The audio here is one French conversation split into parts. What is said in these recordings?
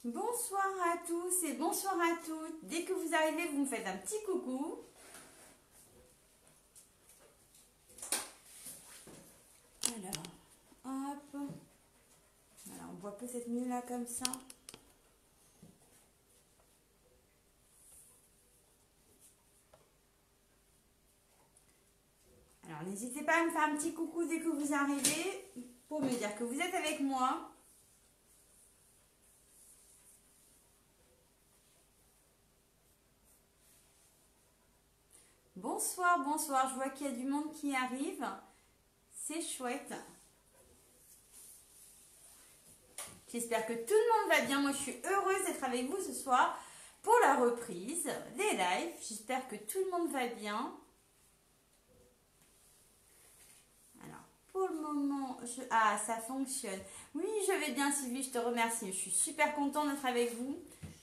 Bonsoir à tous et bonsoir à toutes. Dès que vous arrivez, vous me faites un petit coucou. Alors, hop. Voilà, on voit peut-être mieux là comme ça. Alors, n'hésitez pas à me faire un petit coucou dès que vous arrivez pour me dire que vous êtes avec moi. Bonsoir, bonsoir. Je vois qu'il y a du monde qui arrive. C'est chouette. J'espère que tout le monde va bien. Moi, je suis heureuse d'être avec vous ce soir pour la reprise des lives. J'espère que tout le monde va bien. Alors, pour le moment, ah, ça fonctionne. Oui, je vais bien, Sylvie, je te remercie. Je suis super contente d'être avec vous.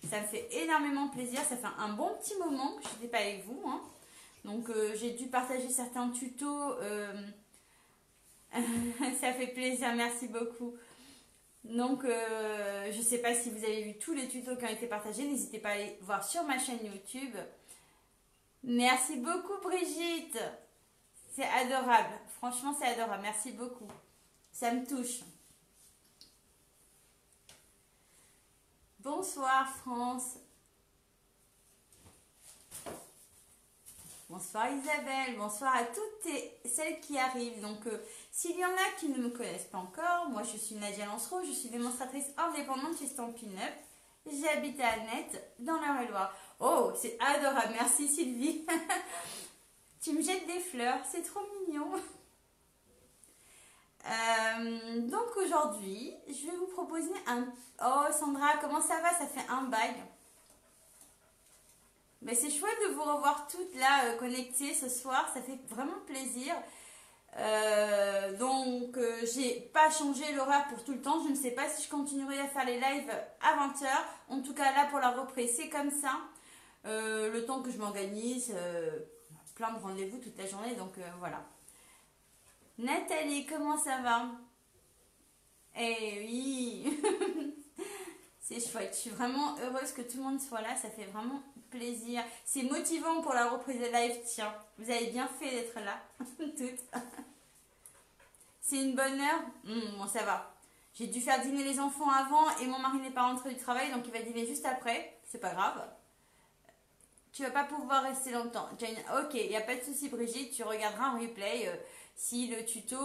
Ça me fait énormément plaisir. Ça fait un bon petit moment que je n'étais pas avec vous, hein. Donc, j'ai dû partager certains tutos. Ça fait plaisir, merci beaucoup. Donc, je ne sais pas si vous avez vu tous les tutos qui ont été partagés. N'hésitez pas à aller voir sur ma chaîne YouTube. Merci beaucoup, Brigitte. C'est adorable. Franchement, c'est adorable. Merci beaucoup. Ça me touche. Bonsoir, France. Bonsoir Isabelle, bonsoir à toutes celles qui arrivent. Donc, s'il y en a qui ne me connaissent pas encore, moi je suis Nadia Lancereau, je suis démonstratrice indépendante chez Stampin' Up. J'habite à Annette, dans l'Eure-et-Loire. Oh, c'est adorable, merci Sylvie. Tu me jettes des fleurs, c'est trop mignon. Donc aujourd'hui, je vais vous proposer un... Oh Sandra, comment ça va? Ça fait un bail. Mais c'est chouette de vous revoir toutes là connectées ce soir, ça fait vraiment plaisir. Donc j'ai pas changé l'horaire pour tout le temps, je ne sais pas si je continuerai à faire les lives à 20h. En tout cas là pour la reprise c'est comme ça. Le temps que je m'organise, plein de rendez-vous toute la journée, donc voilà. Nathalie, comment ça va? Eh oui. C'est chouette, je suis vraiment heureuse que tout le monde soit là, ça fait vraiment plaisir. C'est motivant pour la reprise de live, tiens. Vous avez bien fait d'être là, toutes. C'est une bonne heure? Bon, ça va. J'ai dû faire dîner les enfants avant et mon mari n'est pas rentré du travail, donc il va dîner juste après. C'est pas grave. Tu vas pas pouvoir rester longtemps. Jane, ok, il n'y a pas de souci Brigitte, tu regarderas en replay si le tuto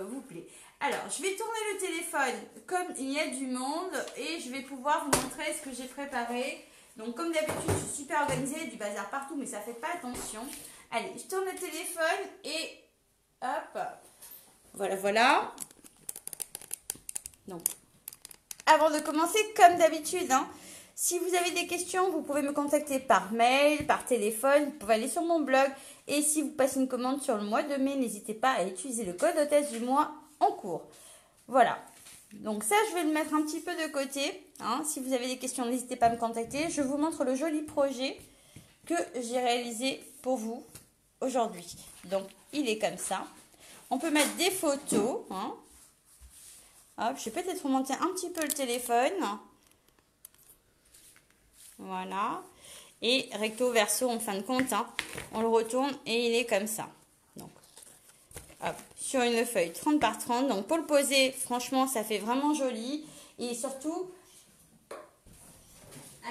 vous plaît. Alors, je vais tourner le téléphone comme il y a du monde et je vais pouvoir vous montrer ce que j'ai préparé. Donc, comme d'habitude, je suis super organisée, il y a du bazar partout, mais ça fait pas attention. Allez, je tourne le téléphone et hop, voilà, voilà. Donc, avant de commencer, comme d'habitude, hein, si vous avez des questions, vous pouvez me contacter par mail, par téléphone, vous pouvez aller sur mon blog. Et si vous passez une commande sur le mois de mai, n'hésitez pas à utiliser le code hôtesse du mois en cours. Voilà. Donc ça, je vais le mettre un petit peu de côté. Hein. Si vous avez des questions, n'hésitez pas à me contacter. Je vous montre le joli projet que j'ai réalisé pour vous aujourd'hui. Donc, il est comme ça. On peut mettre des photos. Hein. Hop, je vais peut-être remonter un petit peu le téléphone. Voilà. Et recto verso en fin de compte, hein, on le retourne et il est comme ça. Donc, hop, sur une feuille 30 par 30. Donc, pour le poser, franchement, ça fait vraiment joli. Et surtout,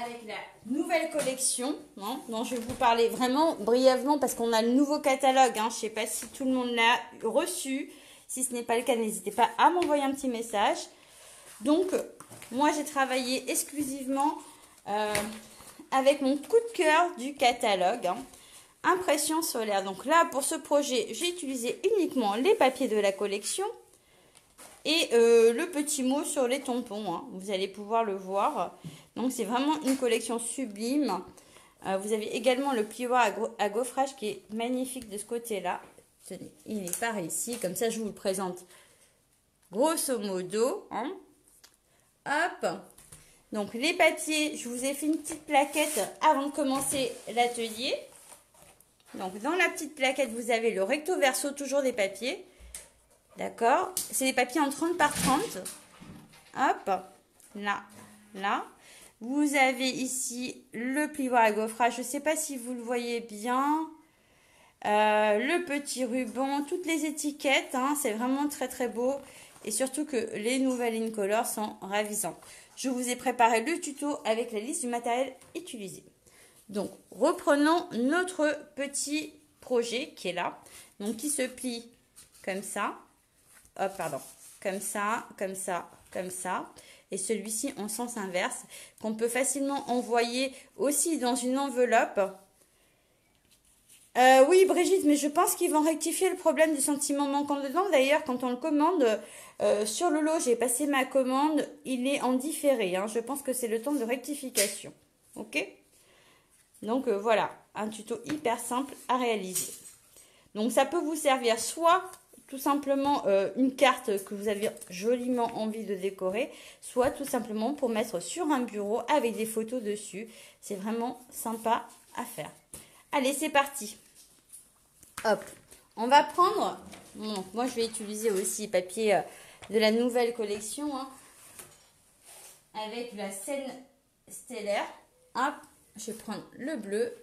avec la nouvelle collection, hein, dont je vais vous parler vraiment brièvement parce qu'on a le nouveau catalogue. Hein, je ne sais pas si tout le monde l'a reçu. Si ce n'est pas le cas, n'hésitez pas à m'envoyer un petit message. Donc, moi, j'ai travaillé exclusivement... avec mon coup de cœur du catalogue, hein, impression solaire. Donc là, pour ce projet, j'ai utilisé uniquement les papiers de la collection et le petit mot sur les tampons. Hein, vous allez pouvoir le voir. Donc c'est vraiment une collection sublime. Vous avez également le plioir à gaufrage qui est magnifique de ce côté-là. Tenez, il est par ici. Comme ça, je vous le présente grosso modo. Hein. Hop. Donc, les papiers, je vous ai fait une petite plaquette avant de commencer l'atelier. Donc, dans la petite plaquette, vous avez le recto verso, toujours des papiers. D'accord? C'est des papiers en 30 par 30. Hop, là, là. Vous avez ici le plioir à gaufrage. Je ne sais pas si vous le voyez bien. Le petit ruban, toutes les étiquettes. Hein, c'est vraiment très très beau. Et surtout que les nouvelles Incolor sont ravissantes. Je vous ai préparé le tuto avec la liste du matériel utilisé. Donc, reprenons notre petit projet qui est là. Donc, qui se plie comme ça. Hop, pardon. Comme ça, comme ça, comme ça. Et celui-ci en sens inverse. Qu'on peut facilement envoyer aussi dans une enveloppe. Oui, Brigitte, mais je pense qu'ils vont rectifier le problème du sentiment manquant dedans. D'ailleurs, quand on le commande, sur le lot, j'ai passé ma commande. Il est en différé. Hein. Je pense que c'est le temps de rectification. Ok ? Donc, voilà. Un tuto hyper simple à réaliser. Donc, ça peut vous servir soit tout simplement une carte que vous avez joliment envie de décorer, soit tout simplement pour mettre sur un bureau avec des photos dessus. C'est vraiment sympa à faire. Allez, c'est parti. Hop, on va prendre, bon, moi je vais utiliser aussi papier de la nouvelle collection, hein, avec la scène stellaire. Hop, je vais prendre le bleu.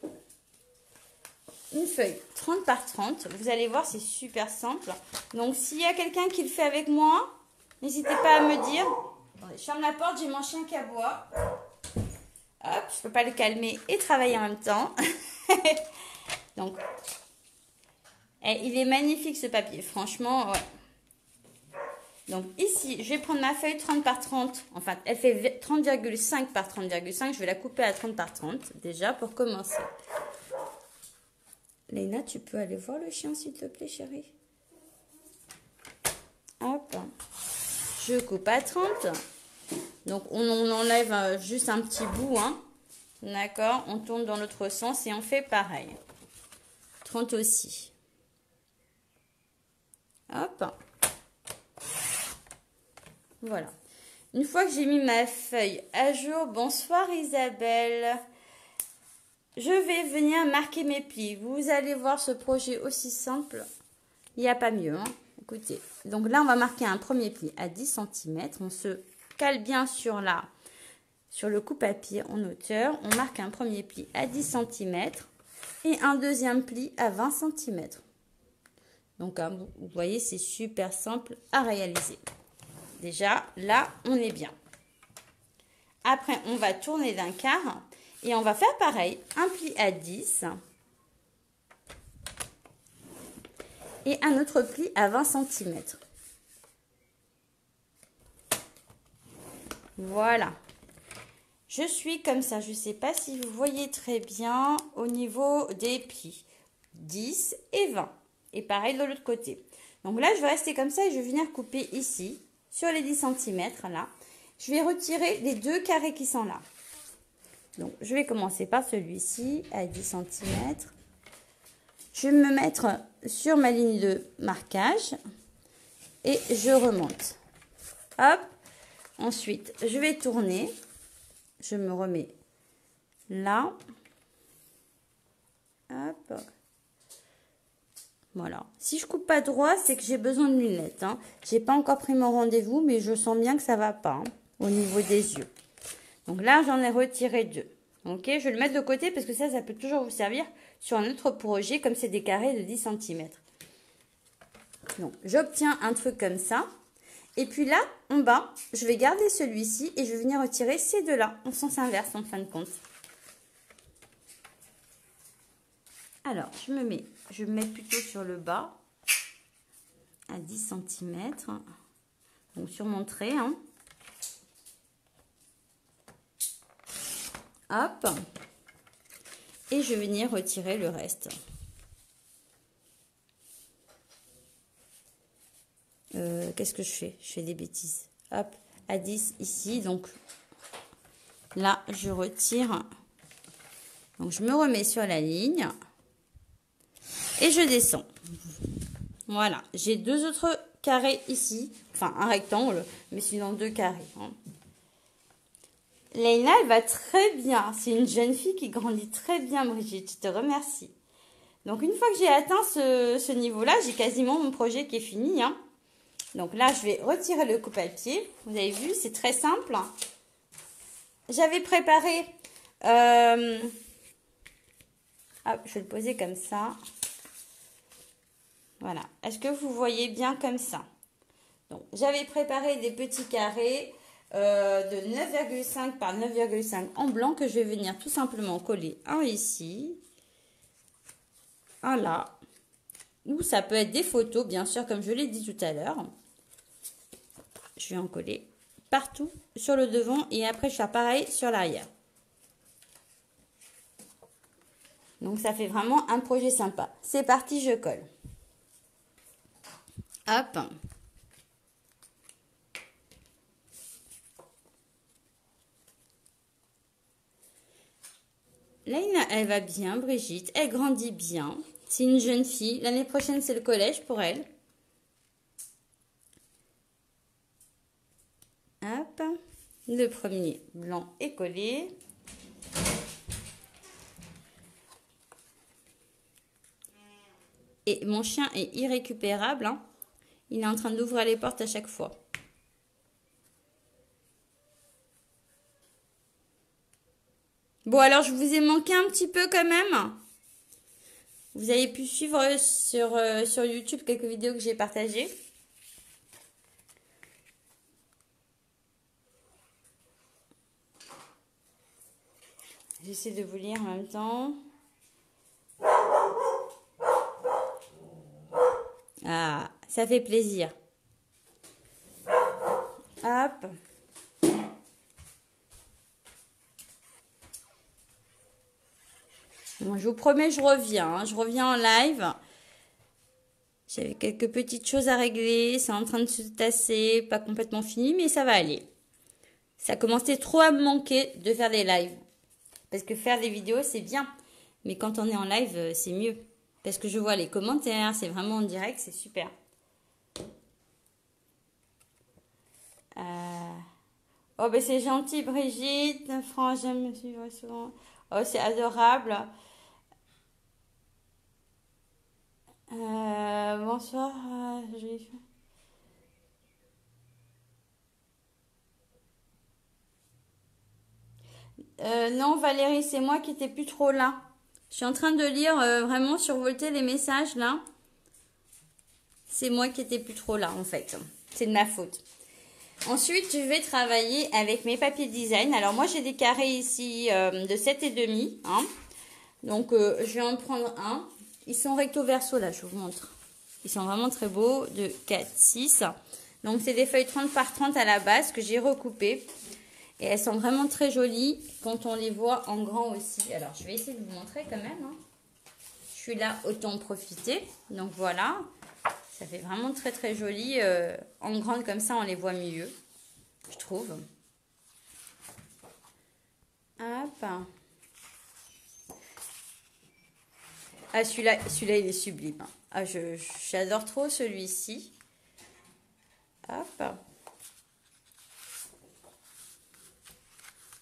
Une feuille 30 par 30. Vous allez voir, c'est super simple. Donc, s'il y a quelqu'un qui le fait avec moi, n'hésitez pas à me dire. Attendez, je ferme la porte, j'ai mon chien qui aboie. Hop, je ne peux pas le calmer et travailler en même temps. Donc, il est magnifique ce papier. Franchement, ouais. Donc, ici, je vais prendre ma feuille 30 par 30. Enfin, elle fait 30,5 par 30,5. Je vais la couper à 30 par 30, déjà, pour commencer. Léna, tu peux aller voir le chien, s'il te plaît, chérie. Hop. Je coupe à 30. Donc, on enlève juste un petit bout. Hein. D'accord. On tourne dans l'autre sens et on fait pareil. 30 aussi. Hop. Voilà. Une fois que j'ai mis ma feuille à jour, bonsoir Isabelle. Je vais venir marquer mes plis. Vous allez voir ce projet aussi simple. Il n'y a pas mieux. Hein. Écoutez. Donc là, on va marquer un premier pli à 10 cm. On se cale bien sur le coupe-papier en hauteur. On marque un premier pli à 10 cm et un deuxième pli à 20 cm. Donc, hein, vous voyez, c'est super simple à réaliser. Déjà, là, on est bien. Après, on va tourner d'un quart. Et on va faire pareil, un pli à 10 et un autre pli à 20 cm. Voilà. Je suis comme ça, je ne sais pas si vous voyez très bien au niveau des plis. 10 et 20. Et pareil de l'autre côté. Donc là, je vais rester comme ça et je vais venir couper ici, sur les 10 cm là. Je vais retirer les deux carrés qui sont là. Donc, je vais commencer par celui-ci à 10 cm. Je vais me mettre sur ma ligne de marquage et je remonte. Hop. Ensuite, je vais tourner. Je me remets là. Hop. Voilà. Si je coupe pas droit, c'est que j'ai besoin de lunettes. Hein. J'ai pas encore pris mon rendez-vous, mais je sens bien que ça va pas hein, au niveau des yeux. Donc là, j'en ai retiré deux. Ok, je vais le mettre de côté parce que ça peut toujours vous servir sur un autre projet comme c'est des carrés de 10 cm. Donc, j'obtiens un truc comme ça. Et puis là, en bas, je vais garder celui-ci et je vais venir retirer ces deux-là en sens inverse en fin de compte. Alors, je vais me mettre plutôt sur le bas à 10 cm. Donc, sur mon trait, hein. Hop. Et je vais venir retirer le reste. Qu'est-ce que je fais? Je fais des bêtises. Hop, à 10 ici. Donc là, je retire. Donc je me remets sur la ligne. Et je descends. Voilà. J'ai deux autres carrés ici. Enfin, un rectangle, mais sinon deux carrés. Hein. Léna, elle va très bien. C'est une jeune fille qui grandit très bien, Brigitte. Je te remercie. Donc, une fois que j'ai atteint ce niveau-là, j'ai quasiment mon projet qui est fini. Hein. Donc là, je vais retirer le coupe-papier. Vous avez vu, c'est très simple. j'avais préparé... Hop, je vais le poser comme ça. Voilà. Est-ce que vous voyez bien comme ça? Donc, j'avais préparé des petits carrés de 9,5 par 9,5 en blanc que je vais venir tout simplement coller un ici, un là, ou ça peut être des photos, bien sûr, comme je l'ai dit tout à l'heure. Je vais en coller partout sur le devant et après je vais faire pareil sur l'arrière. Donc, ça fait vraiment un projet sympa. C'est parti, je colle. Hop. Là, elle va bien, Brigitte. Elle grandit bien. C'est une jeune fille. L'année prochaine, c'est le collège pour elle. Hop. Le premier blanc est collé. Et mon chien est irrécupérable. Hein. Il est en train d'ouvrir les portes à chaque fois. Bon, alors, je vous ai manqué un petit peu quand même. Vous avez pu suivre sur YouTube quelques vidéos que j'ai partagées. J'essaie de vous lire en même temps. Ah, ça fait plaisir. Hop. Bon, je vous promets, je reviens. Hein. Je reviens en live. J'avais quelques petites choses à régler. C'est en train de se tasser. Pas complètement fini, mais ça va aller. Ça commençait trop à me manquer de faire des lives. Parce que faire des vidéos, c'est bien. Mais quand on est en live, c'est mieux. Parce que je vois les commentaires. C'est vraiment en direct. C'est super. Oh, ben c'est gentil, Brigitte. Franck, j'aime me suivre souvent. Oh, c'est adorable. Bonsoir. Non, Valérie, c'est moi qui n'étais plus trop là. Je suis en train de lire, vraiment survolter les messages là. C'est moi qui n'étais plus trop là en fait. C'est de ma faute. Ensuite, je vais travailler avec mes papiers design. Alors moi, j'ai des carrés ici de 7,5. Hein. Donc, je vais en prendre un. Ils sont recto verso là, je vous montre. Ils sont vraiment très beaux, de 4, 6. Donc, c'est des feuilles 30 par 30 à la base que j'ai recoupées. Et elles sont vraiment très jolies quand on les voit en grand aussi. Alors, je vais essayer de vous montrer quand même. Hein. Je suis là, autant en profiter. Donc, voilà. Ça fait vraiment très très joli. En grande comme ça, on les voit mieux, je trouve. Hop. Ah, celui-là, il est sublime. Ah, j'adore trop celui-ci. Hop.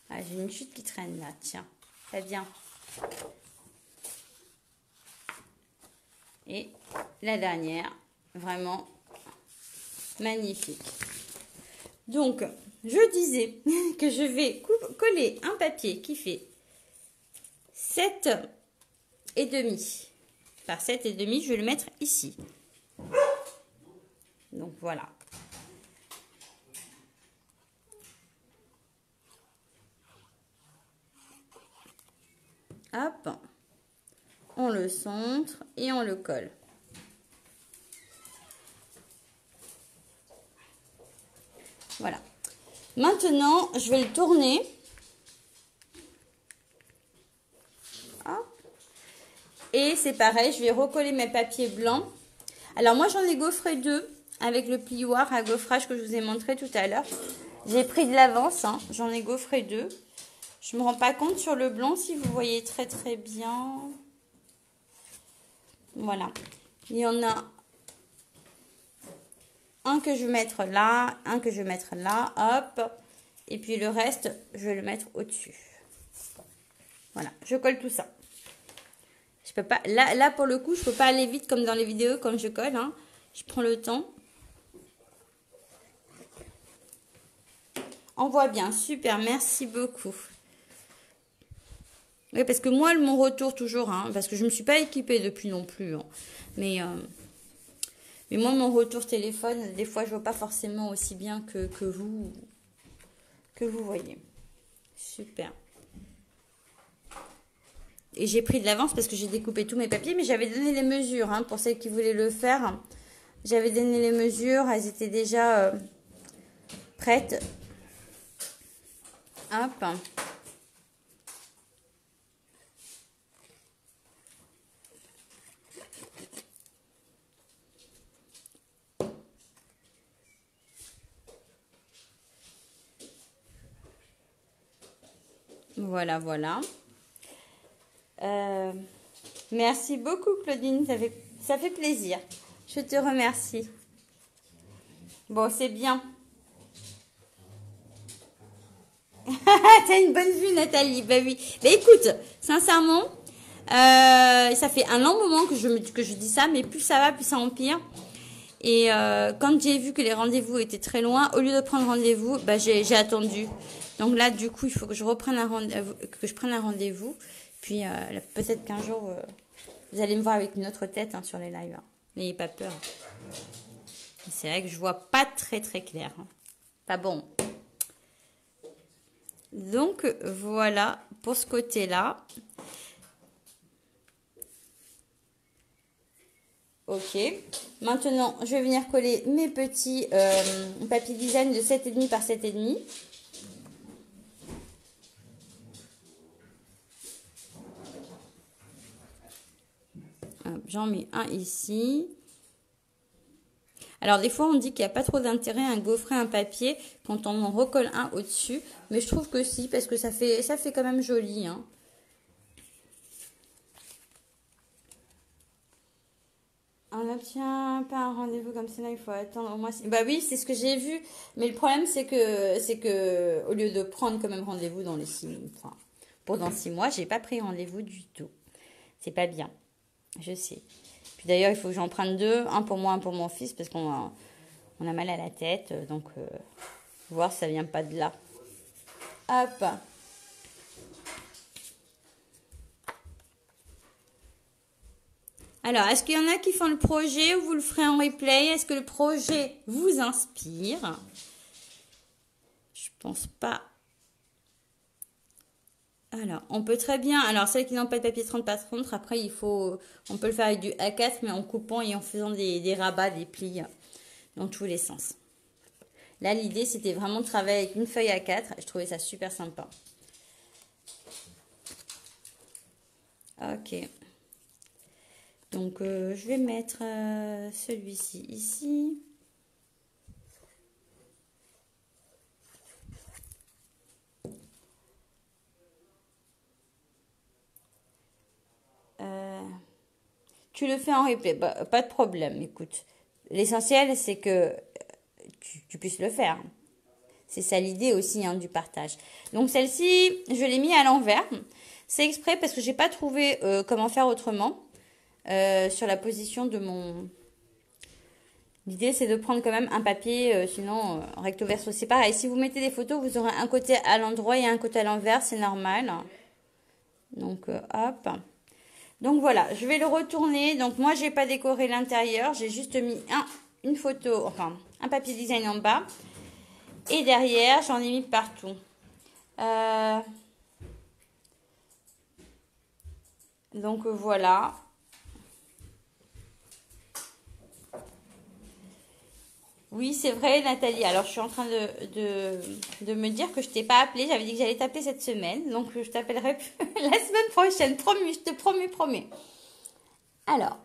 Ah, j'ai une chute qui traîne là, tiens. Très bien. Et la dernière, vraiment magnifique. Donc, je disais que je vais coller un papier qui fait 7,5 par 7,5. Je vais le mettre ici. Donc, voilà. Hop, on le centre et on le colle. Voilà. Maintenant, je vais le tourner. Hop. Et c'est pareil, je vais recoller mes papiers blancs. Alors moi, j'en ai gaufré 2 avec le plioir à gaufrage que je vous ai montré tout à l'heure. J'ai pris de l'avance, hein. J'en ai gaufré 2. Je ne me rends pas compte sur le blanc si vous voyez très très bien. Voilà. Il y en a un que je vais mettre là, un que je vais mettre là, hop. Et puis le reste, je vais le mettre au-dessus. Voilà, je colle tout ça. Je peux pas, là pour le coup, je peux pas aller vite comme dans les vidéos quand je colle. Hein. Je prends le temps. On voit bien, super, merci beaucoup. Oui, parce que moi, mon retour toujours, hein, parce que je ne me suis pas équipée depuis non plus. Hein, mais moi, mon retour téléphone, des fois, je ne vois pas forcément aussi bien que vous voyez. Super. Et j'ai pris de l'avance parce que j'ai découpé tous mes papiers, mais j'avais donné les mesures, hein, pour celles qui voulaient le faire. J'avais donné les mesures, elles étaient déjà prêtes. Hop. Voilà, voilà. Merci beaucoup, Claudine. Ça fait plaisir. Je te remercie. Bon, c'est bien. T'as une bonne vue, Nathalie. Bah oui. Bah écoute, sincèrement, ça fait un long moment que je dis ça, mais plus ça va, plus ça empire. Et quand j'ai vu que les rendez-vous étaient très loin, au lieu de prendre rendez-vous, bah j'ai attendu. Donc là, du coup, il faut que je reprenne prenne un rendez-vous. Puis peut-être qu'un jour, vous allez me voir avec une autre tête, hein, sur les lives. Hein. N'ayez pas peur. C'est vrai que je vois pas très très clair. Hein. Pas bon. Donc voilà pour ce côté-là. Ok. Maintenant, je vais venir coller mes petits papier design de 7,5 par 7,5. J'en mets un ici. Alors, des fois, on dit qu'il n'y a pas trop d'intérêt à gaufrer un papier quand on en recolle un au-dessus. Mais je trouve que si, parce que ça fait quand même joli. Hein. On n'obtient pas un rendez-vous comme cela, il faut attendre au moins... Bah oui, c'est ce que j'ai vu. Mais le problème, c'est que au lieu de prendre quand même rendez-vous dans les 6 mois, enfin, pour dans 6 mois, j'ai pas pris rendez-vous du tout. C'est pas bien. Je sais. Puis d'ailleurs, il faut que j'en prenne 2. Un pour moi, un pour mon fils, parce qu'on a mal à la tête. Donc, voir si ça vient pas de là. Hop. Alors, est-ce qu'il y en a qui font le projet ou vous le ferez en replay? Est-ce que le projet vous inspire? Je pense pas. Alors, on peut très bien... Alors, celles qui n'ont pas de papier 30 par 30, après, on peut le faire avec du A4, mais en coupant et en faisant des rabats, des plis dans tous les sens. Là, l'idée, c'était vraiment de travailler avec une feuille A4. Je trouvais ça super sympa. Ok. Donc, je vais mettre celui-ci ici. Tu le fais en replay, bah, pas de problème, écoute. L'essentiel, c'est que tu puisses le faire. C'est ça l'idée aussi, hein, du partage. Donc celle-ci, je l'ai mis à l'envers. C'est exprès parce que j'ai pas trouvé comment faire autrement sur la position de mon... L'idée, c'est de prendre quand même un papier, sinon recto verso, c'est pareil. Si vous mettez des photos, vous aurez un côté à l'endroit et un côté à l'envers, c'est normal. Donc hop. Donc voilà, je vais le retourner. Donc moi, j'ai pas décoré l'intérieur. J'ai juste mis une photo, enfin un papier design en bas. Et derrière, j'en ai mis partout. Donc voilà. Oui, c'est vrai, Nathalie. Alors, je suis en train de me dire que je t'ai pas appelé. J'avais dit que j'allais t'appeler cette semaine. Donc, je t'appellerai la semaine prochaine. Promis, je te promets. Alors,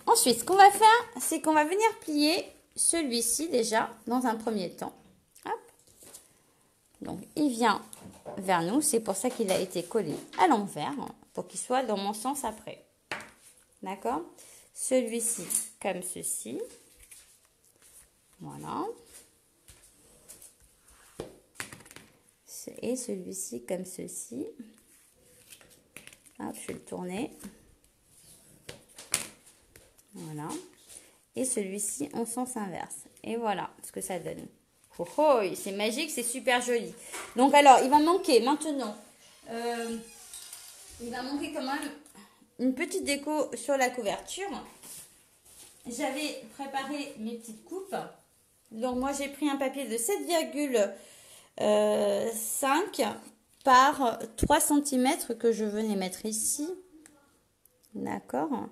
ensuite, ce qu'on va faire, c'est qu'on va venir plier celui-ci déjà dans un premier temps. Hop. Donc, il vient vers nous. C'est pour ça qu'il a été collé à l'envers, pour qu'il soit dans mon sens après. D'accord? Celui-ci comme ceci. Voilà. Et celui-ci comme ceci. Hop, je vais le tourner. Voilà. Et celui-ci en sens inverse. Et voilà ce que ça donne. Oh, oh, c'est magique, c'est super joli. Donc alors, il va manquer maintenant, il va manquer quand même une petite déco sur la couverture. J'avais préparé mes petites coupes. Donc moi j'ai pris un papier de 7,5 par 3 cm que je venais mettre ici. D'accord.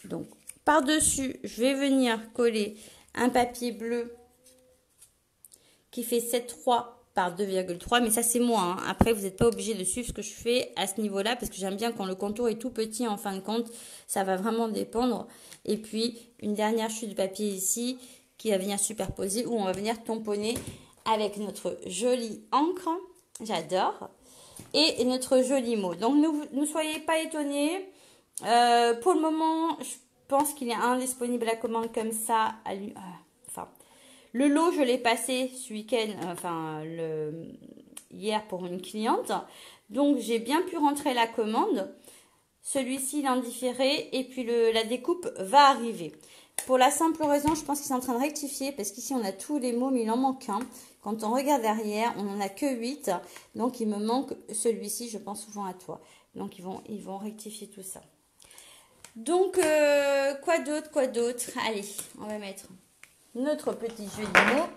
Donc par-dessus, je vais venir coller un papier bleu qui fait 7,3 par 2,3, mais ça c'est moi, hein. Après vous n'êtes pas obligé de suivre ce que je fais à ce niveau là, parce que j'aime bien quand le contour est tout petit en fin de compte, ça va vraiment dépendre. Et puis une dernière chute de papier ici qui va venir superposer, où on va venir tamponner avec notre jolie encre, j'adore, et notre joli mot. Donc ne soyez pas étonnés, pour le moment je pense qu'il y a un disponible à commande comme ça, le lot, je l'ai passé ce week-end, hier pour une cliente. Donc, j'ai bien pu rentrer la commande. Celui-ci, il est en différé. Et puis, la découpe va arriver. Pour la simple raison, je pense qu'ils sont en train de rectifier. Parce qu'ici, on a tous les mots, mais il en manque un. Quand on regarde derrière, on n'en a que 8. Donc, il me manque celui-ci. Je pense souvent à toi. Donc, ils vont rectifier tout ça. Donc, quoi d'autre? Allez, on va mettre notre petit jeu de mots.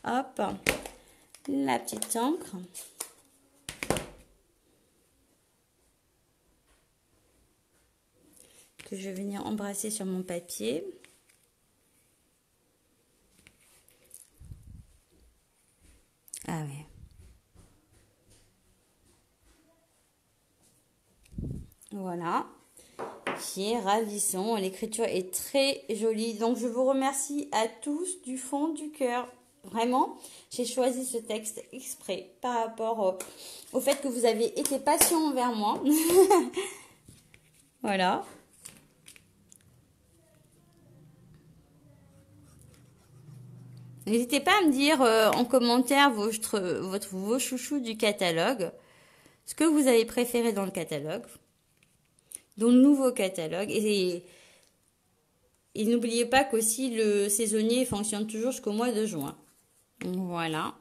Hop, la petite encre. Que je vais venir embrasser sur mon papier. Ah ouais. Voilà. Qui est ravissant. L'écriture est très jolie. Donc, je vous remercie à tous du fond du cœur. Vraiment, j'ai choisi ce texte exprès par rapport au fait que vous avez été patient envers moi. Voilà. N'hésitez pas à me dire en commentaire vos chouchous du catalogue. Ce que vous avez préféré dans le catalogue. Dans le nouveau catalogue. Et n'oubliez pas qu'aussi le saisonnier fonctionne toujours jusqu'au mois de juin. Voilà.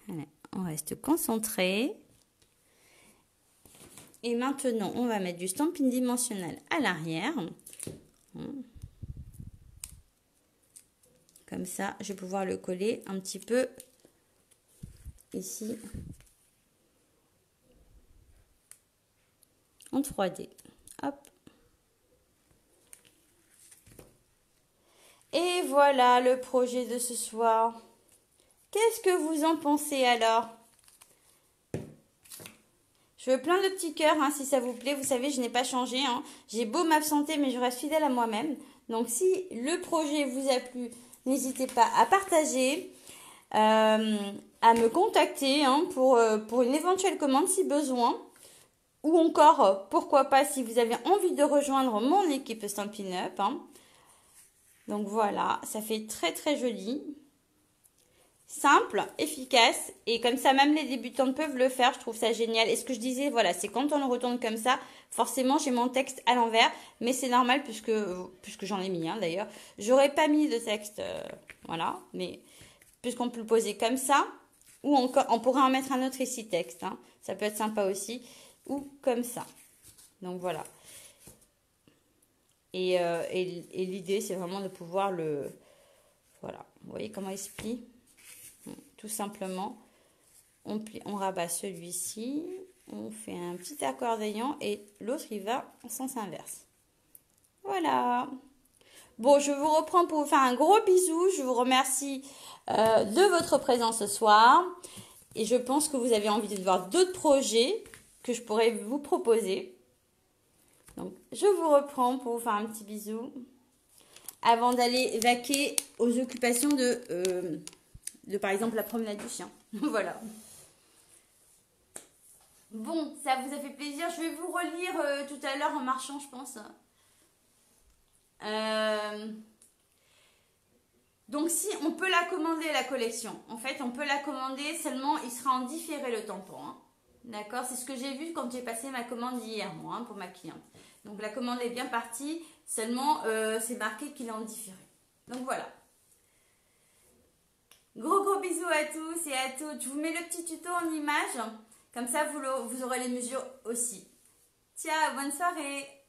Allez, on reste concentré. Et maintenant, on va mettre du stamping dimensionnel à l'arrière. Comme ça, je vais pouvoir le coller un petit peu ici. En 3D. Hop. Et voilà le projet de ce soir. Qu'est-ce que vous en pensez alors? Je veux plein de petits cœurs, hein, si ça vous plaît. Vous savez, je n'ai pas changé. Hein. J'ai beau m'absenter, mais je reste fidèle à moi-même. Donc, si le projet vous a plu, n'hésitez pas à partager, à me contacter hein, pour une éventuelle commande si besoin. Ou encore, pourquoi pas, si vous avez envie de rejoindre mon équipe Stampin' Up. Hein. Donc voilà, ça fait très très joli. Simple, efficace. Et comme ça, même les débutants peuvent le faire. Je trouve ça génial. Et ce que je disais, voilà, c'est quand on le retourne comme ça, forcément, j'ai mon texte à l'envers. Mais c'est normal puisque j'en ai mis, hein, d'ailleurs. J'aurais pas mis de texte, voilà. Mais puisqu'on peut le poser comme ça, ou encore, on pourrait en mettre un autre ici, texte. Hein. Ça peut être sympa aussi. Ou comme ça. Donc voilà. Et l'idée, c'est vraiment de pouvoir le... Voilà. Vous voyez comment il se plie? Tout simplement, on rabat celui-ci. On fait un petit accordéon et l'autre, il va en sens inverse. Voilà. Bon, je vous reprends pour vous faire un gros bisou. Je vous remercie de votre présence ce soir. Et je pense que vous avez envie de voir d'autres projets que je pourrais vous proposer. Donc, je vous reprends pour vous faire un petit bisou. Avant d'aller vaquer aux occupations de par exemple la promenade du chien. Voilà. Bon, ça vous a fait plaisir. Je vais vous relire tout à l'heure en marchant, je pense. Donc si on peut la commander la collection, en fait on peut la commander, seulement il sera en différé le tampon. Hein. D'accord, c'est ce que j'ai vu quand j'ai passé ma commande hier, moi, hein, pour ma cliente. Donc la commande est bien partie, seulement c'est marqué qu'il est en différé. Donc voilà. Gros gros bisous à tous et à toutes. Je vous mets le petit tuto en image, comme ça vous aurez les mesures aussi. Ciao, bonne soirée.